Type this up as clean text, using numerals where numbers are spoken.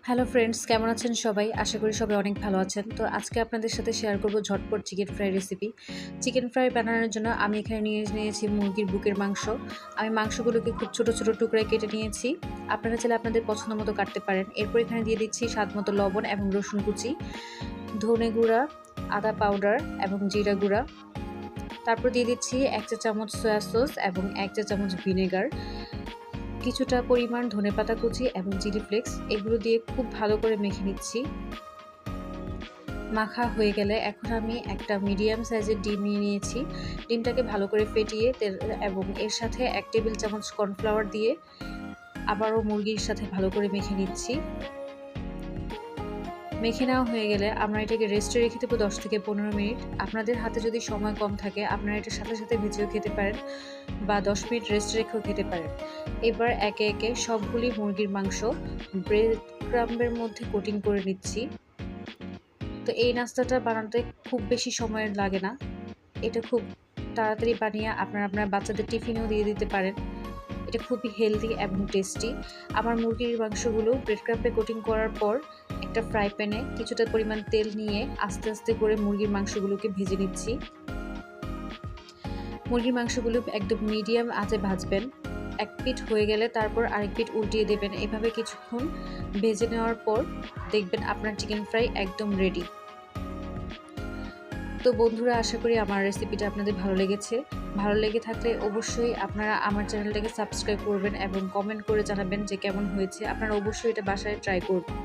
Hello friends, কেমন আছেন সবাই? আশা করি সবাই অনেক ভালো আছেন। তো আজকে আপনাদের সাথে শেয়ার করব ঝটপট chicken fry recipe. Chicken fry বানানোর জন্য আমি এখানে নিয়েছি মুরগির বুকের মাংস। আমি মাংসগুলোকে খুব ছোট ছোট টুকরায় কেটে নিয়েছি। আপনারা চাইলে আপনাদের পছন্দ মতো কাটতে পারেন। এরপর এখানে দিয়ে দিচ্ছি স্বাদমতো লবণ এবং রসুন কুচি, ধনে গুঁড়া, আদা পাউডার এবং জিরা গুঁড়া। তারপর দিয়ে দিচ্ছি 1 চা চামচ সয়া সস এবং 1 চা চামচ ভিনেগার, কিছুটা পরিমাণ ধনেপাতা কুচি এবং চিলি ফ্লেক্স। এগুলো দিয়ে খুব ভালো করে মেখে নিচ্ছি। মাখা হয়ে গেলে এখন আমি একটা মিডিয়াম সাইজের ডিম নিয়ে নিয়েছি। ডিমটাকে ভালো করে ফেটিয়ে তেল এবং এর সাথে 1 টেবিল চামচ কর্নফ্লাওয়ার দিয়ে আবারও মুরগির সাথে ভালো করে মেখে নিচ্ছি। মেখে নেওয়া হয়ে গেলে আমরা এটাকে রেস্টে রেখে দেবো 10 থেকে 15 মিনিট। আপনাদের হাতে যদি সময় কম থাকে আপনারা এটার সাথে সাথে ভেজেও খেতে পারেন বা 10 মিনিট রেস্টে রেখেও খেতে পারেন। এবার একে একে সবগুলি মুরগির মাংস ব্রেড ক্রাম্বের মধ্যে কোটিং করে নিচ্ছি। তো এই নাস্তাটা বানাতে খুব বেশি সময় লাগে না। এটা খুব তাড়াতাড়ি বানিয়ে আপনারা আপনার বাচ্চাদের টিফিনেও দিয়ে দিতে পারেন। এটা খুবই হেলদি এবং টেস্টি। আমার মুরগির মাংসগুলো ব্রেড ক্রাম্বে কোটিং করার পর একটা ফ্রাই প্যানে কিছুটা পরিমাণ তেল নিয়ে আস্তে আস্তে করে মুরগির মাংসগুলোকে ভেজে নিচ্ছি। মুরগির মাংসগুলো একদম মিডিয়াম আঁচে ভাজবেন। এক পিঠ হয়ে গেলে তারপর আরেক পিঠ উল্টিয়ে দেবেন। এভাবে কিছুক্ষণ ভেজে নেওয়ার পর দেখবেন আপনার চিকেন ফ্রাই একদম রেডি। তো বন্ধুরা, আশা করি আমার রেসিপিটা আপনাদের ভালো লেগেছে। ভালো লেগে থাকলে অবশ্যই আপনারা আমার চ্যানেলটাকে সাবস্ক্রাইব করবেন এবং কমেন্ট করে জানাবেন যে কেমন হয়েছে। আপনারা অবশ্যই এটা বাসায় ট্রাই করবেন।